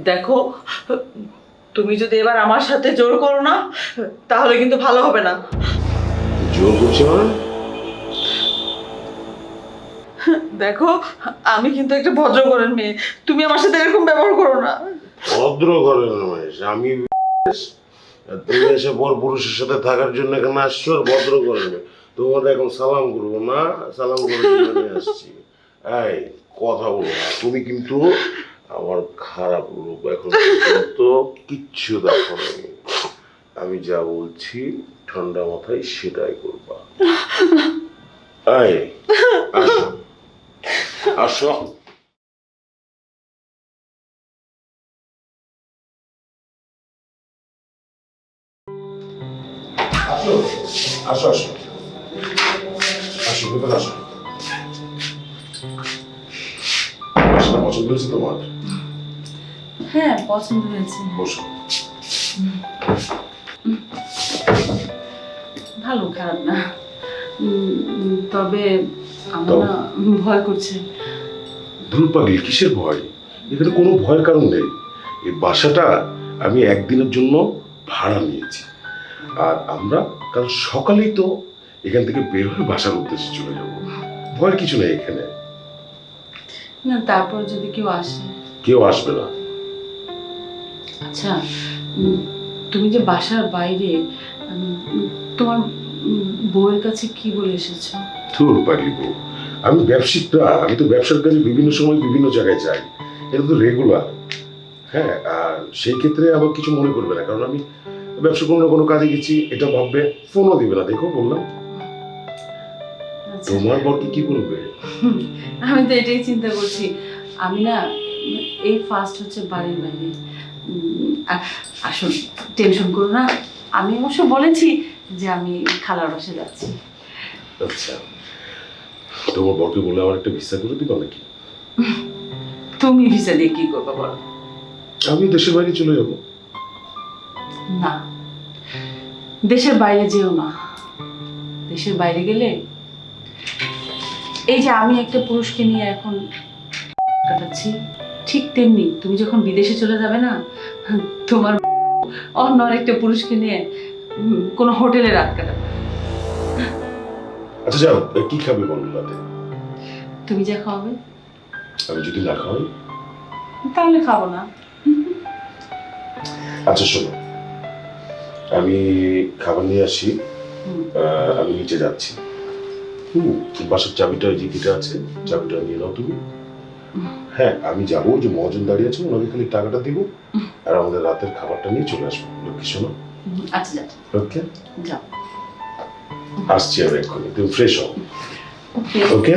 দেখো, তুমি যদি এবার আমার সাথে জোর করো না তাহলে কিন্তু ভালো হবে না। জোর করছি মানে? দেখো, আমি কিন্তু একটা ভদ্র ঘরের মেয়ে, তুমি আমার সাথে এরকম ব্যবহার করো না। ভদ্র ঘরের রমেশ, আমি তুমি এসে পর পুরুষের সাথে থাকার জন্য এখানে আসছো আর ভদ্র ঘরের মেয়ে তোমার এখন সালাম করবো না? সালাম করে নিয়ে আসছি। এই কথা বলো না, তুমি কিন্তু আমার খারাপ রূপ এখন পর্যন্ত কিচ্ছু দেখো না। আমি যা বলছি ঠান্ডা মাথায় সেটাই করবা। এই আসো আসো। আসো আসো আসো আসো, ভেতরে আসো। বাসাটা পছন্দ হয়েছে তোমার? হ্যাঁ, পছন্দ হয়েছে। বসো। ভালো, খারাপ না। তবে আমার না ভয় করছে। ধুর পাগলি, কিসের ভয়? এখানে কোনো ভয়ের কারণ নেই। এই বাসাটা আমি একদিনের জন্য ভাড়া নিয়েছি, আর আমরা কাল সকালেই তো এখান থেকে বের হয়ে বাসার উদ্দেশ্যে চলে যাব। ভয়ের কিছু নেই এখানে। না, তারপর যদি কেউ আসে? কেউ আসবে না। আচ্ছা, তুমি যে বাসার বাইরে তোমার বউয়ের কাছে কি বলে এসেছো? ধুর পাগলি বউ, আমি ব্যবসায়িক না, আমি তো ব্যবসার কাজে বিভিন্ন সময় বিভিন্ন জায়গায় যাই, এটা তো রেগুলার। হ্যাঁ, আর সেই ক্ষেত্রে আবার কিছু মনে করবে না, কারণ আমি ব্যবসা কোনো না কোনো কাজে গেছি এটা ভাববে, ফোনও দিবে না। দেখো বললাম। আচ্ছা, তোমার বর কি বলবে? আমি তো এটাই চিন্তা করছি। আমি না এই ফার্স্ট হচ্ছে বাড়ির বাইরে। আসুন, টেনশন করো না। আমি অবশ্য বলেছি যে আমি খালার বাসে যাচ্ছি। আচ্ছা, তোমার বরকে বলে আমার একটা ভিসা করে দিবা নাকি? তুমি ভিসা দিয়ে কি করবে বলো? আমি দেশের বাইরে চলে যাব। না, দেশের বাইরে যেও না। দেশের বাইরে গেলে এই যে আমি একটা পুরুষকে নিয়ে এখন কাটাচ্ছি, ঠিক তেমনি তুমি যখন বিদেশে চলে যাবে না, তোমার অন্য আরেকটা পুরুষকে নিয়ে কোনো হোটেলে রাত কাটাবে। আচ্ছা যাও, কি খাবে বলো রাতে? তুমি যা খাওয়াবে। আমি যদি না খাওয়াই? তাহলে খাবো না। আচ্ছা শোনো, আমি খাবার নিয়ে আসি, আমি নিচে যাচ্ছি। বাসার চাবিটা ওই যে গেটে আছে, চাবিটা নিয়ে নাও তুমি। হ্যাঁ, আমি যাবো, যে মহাজন দাঁড়িয়ে আছে ওনাকে খালি টাকাটা দিব, আর আমাদের রাতের খাবারটা নিয়ে চলে আসবো। লক্ষ্মী শোনো। আচ্ছা যাও। ওকে, যাও। আসছি আমি এক্ষুনি, তুমি ফ্রেশ হও। ওকে। ওকে।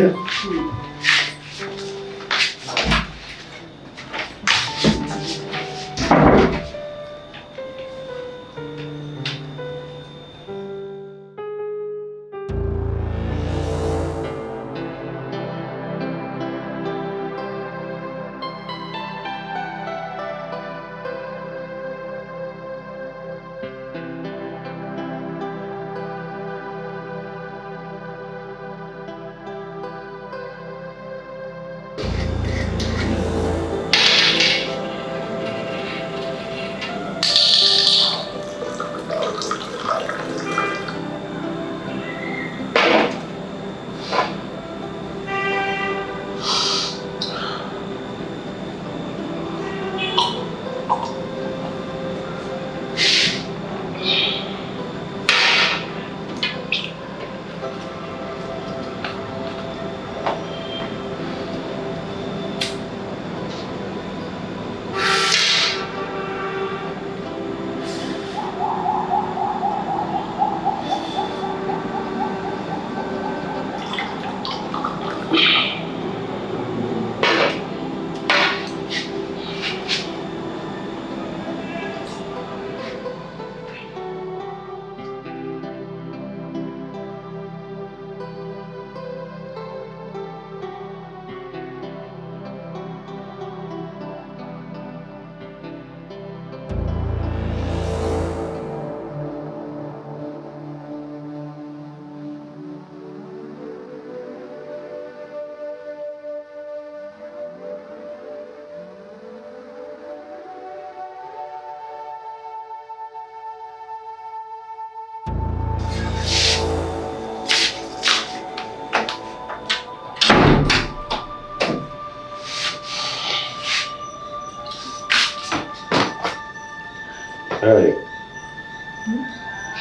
এই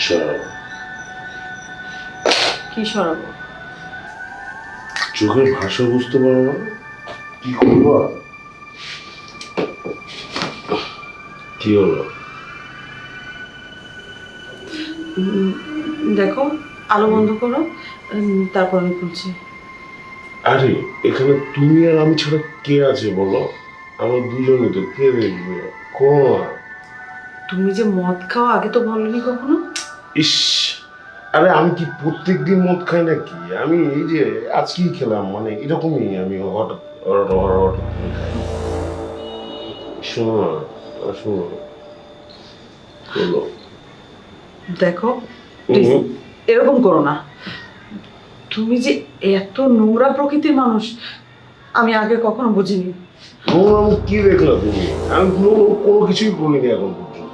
সরব, কি সরাবো? চোখের ভাষা বুঝতে পারো না? কি করবা? কি হলো? দেখো, আলো বন্ধ করো, তারপর আমি খুলছি। আরে এখানে তুমি আর আমি ছাড়া কে আছে বলো? আমার দুজনে তো, কে দেখবে? কোন? তুমি যে মদ খাও আগে তো বলনি কখনো। ইস, আরে আমি কি প্রত্যেকদিন মদ খাই নাকি? আমি এই যে আজকেই খেলাম, মানে এরকমই আমি হঠাৎ হঠাৎ হঠাৎ হঠাৎ করে খাই। শোনো না, শোনো, বলো। দেখো please, হুম। এরকম করো না। তুমি যে এত নোংরা প্রকৃতির মানুষ আমি আগে কখনো বুঝিনি। আমি কি দেখলা তুমি? আমি কোনো কিছুই করিনি এখন পর্যন্ত।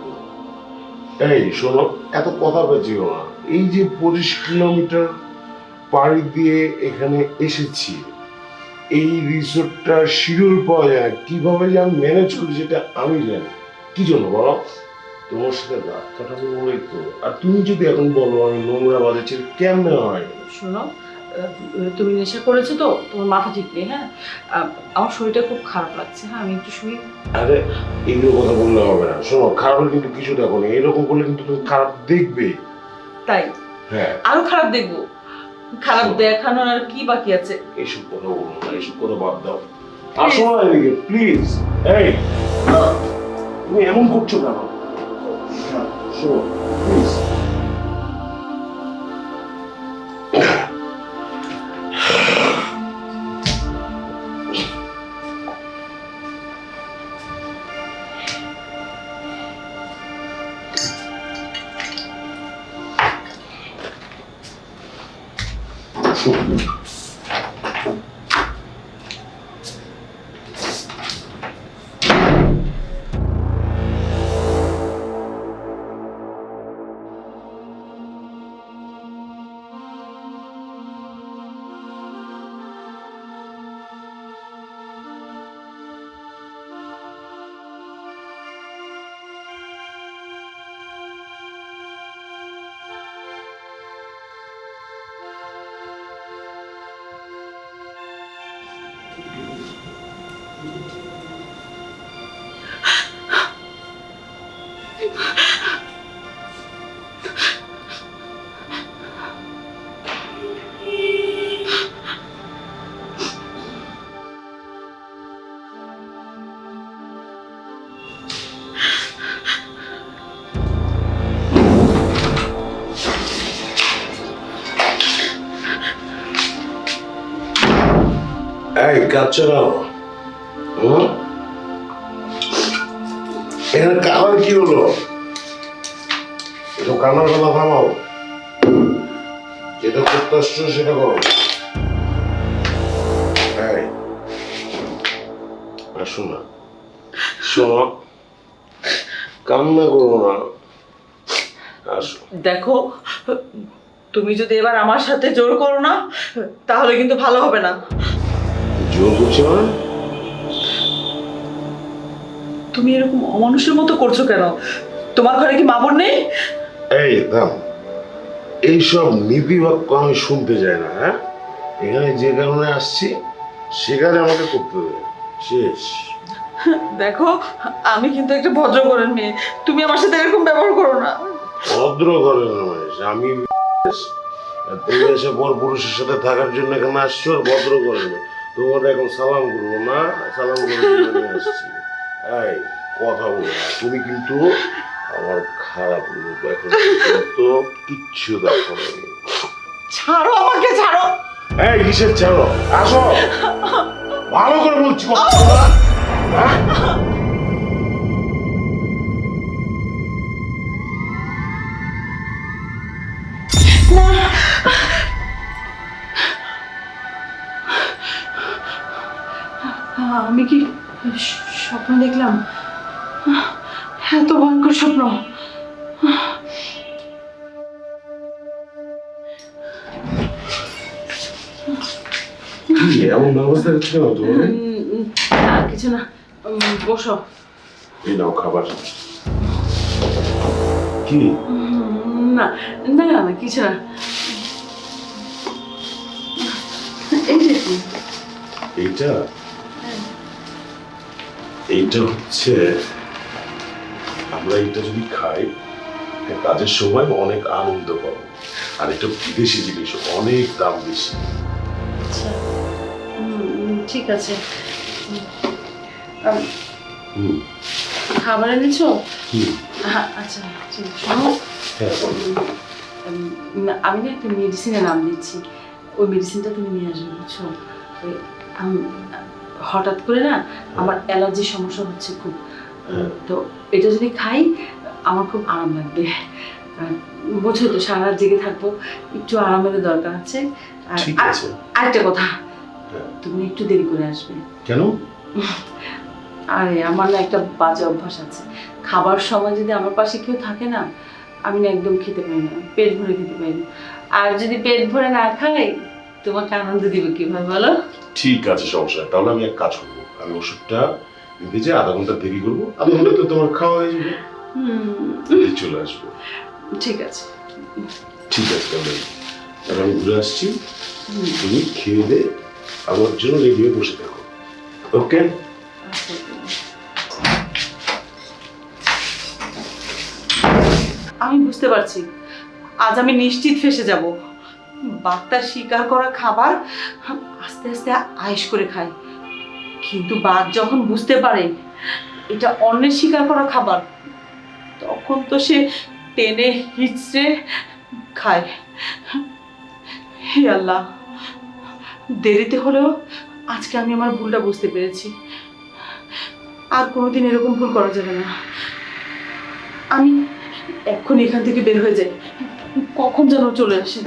এই শোনো, এত কথা পেঁচিও না। এই যে 25 কিলোমিটার পাড়ি দিয়ে এখানে এসেছি, এই রিসোর্টটা শিডিউল পাওয়া যায় না। কিভাবে যে আমি ম্যানেজ করি সেটা আমি জানি। কি জন্য বলো? তোমার সাথে রাত কাটাবো বলেই তো। আর তুমি যদি এখন বলো আমি নোংরা বাজেছি, কেমনে হয়? শোনো, তুমি নেশা করেছো তো, তোমার মাথা ঠিক নেই। হ্যাঁ, আমার শরীরটা খুব খারাপ লাগছে। হ্যাঁ, আমি একটু শুই। আরে এগুলো কথা বললে হবে না। শোনো, খারাপের কিন্তু কিছু দেখো না, এরকম করলে কিন্তু তুমি খারাপ দেখবে। তাই? হ্যাঁ, আরো খারাপ দেখবো? খারাপ শোনো। দেখানোর আর কি বাকি আছে? এইসব কথা বলো না, এইসব কথা বাদ দাও। আসো না এদিকে প্লিজ। এই তুমি এমন করছো কেন? শোনো প্লিজ। এই কাচ্চা নাও। এখানে কালার কি হলো? এসব কান্নার কথা থামাও। যেটা করতে আসছো সেটা করো। এই আসো না, শোনো, কান্না করো না, আসো। দেখো, তুমি যদি এবার আমার সাথে জোর করো না, তাহলে কিন্তু ভালো হবে না। জোর করছি মানে? তুমি এরকম অমানুষের মতো করছো কেন? তোমার ঘরে কি মা বোন নেই? এই দাম, এইসব নীতি বাক্য আমি শুনতে চাই না। হ্যাঁ, এখানে যে কারণে আসছি সেখানে আমাকে করতে হবে, শেষ। দেখো, আমি কিন্তু একটা ভদ্র ঘরের মেয়ে, তুমি আমার সাথে এরকম ব্যবহার করো না। ভদ্র ঘরের মানুষ আমি, আর তুমি এসে পর পুরুষের সাথে থাকার জন্য এখানে আসছো আর ভদ্র ঘরের মেয়ে। তোমার এখন সালাম করবো না, সালাম করে নিয়ে আসছি। এই কথা বলো না, তুমি কিন্তু আমার খারাপ লোক। এখন তো কিচ্ছু দেখো না। ছাড়ো আমাকে, ছাড়ো। এই কিসের ছাড়ো? আসো, ভালো করে বলছি কথা বলো না। হ্যাঁ? আমি কি স্বপ্ন দেখলাম? এত ভয়ঙ্কর স্বপ্ন! কি এমন অবস্থা হচ্ছে না তোমার? কিছু না, বসো। এই নাও খাবার। কি না না না না, কিছু না। এইটা কি? এইটা এইটা হচ্ছে, আমরা এটা যদি খাই কাজের সময় অনেক আনন্দ পাবো। আর এটা বিদেশি জিনিস, অনেক দাম বেশি। আচ্ছা, ঠিক আছে। হুম খাবার এনেছো? হুম আচ্ছা ঠিক আছে, শোনো, হ্যাঁ আমি না একটা মেডিসিনের নাম দিচ্ছি, ওই মেডিসিনটা তুমি নিয়ে আসবে, বুঝছো? ওই হঠাৎ করে না আমার অ্যালার্জির সমস্যা হচ্ছে খুব, তো এটা যদি খাই আমার খুব আরাম লাগবে। বোঝো তো, সারা রাত জেগে থাকবো, একটু আরামের দরকার আছে। ঠিক আছে। আরেকটা কথা, হ্যাঁ। তুমি একটু দেরি করে আসবে। কেন? আরে আমার না একটা বাজে অভ্যাস আছে, খাবার সময় যদি আমার পাশে কেউ থাকে না, আমি না একদম খেতে পারি না, পেট ভরে খেতে পারি না। আর যদি পেট ভরে না খাই, তোমাকে আনন্দ দিবে কিভাবে বলো? ঠিক আছে, সমস্যা নেই। তাহলে আমি এক কাজ করবো, আমি ওষুধটা নিতে যে আধা ঘন্টা দেরি করবো, আধা ঘন্টা তো তোমার খাওয়া হয়ে যাবে, চলে আসবো। ঠিক আছে। ঠিক আছে, তাহলে তাহলে আমি ঘুরে আসছি, তুমি খেয়ে দে আমার জন্য রেডি হয়ে বসে থাকো। ওকে? আচ্ছা। আমি বুঝতে পারছি আজ আমি নিশ্চিত ফেঁসে যাব। বাঘটার শিকার করা খাবার আস্তে আস্তে আয়েশ করে খায়, কিন্তু বাঘ যখন বুঝতে পারে এটা অন্যের শিকার করা খাবার, তখন তো সে টেনে হিচড়ে খায়। হে আল্লাহ, দেরিতে হলেও আজকে আমি আমার ভুলটা বুঝতে পেরেছি। আর কোনোদিন এরকম ভুল করা যাবে না। আমি এক্ষুনি এখান থেকে বের হয়ে যাই, কখন যেন চলে আসে।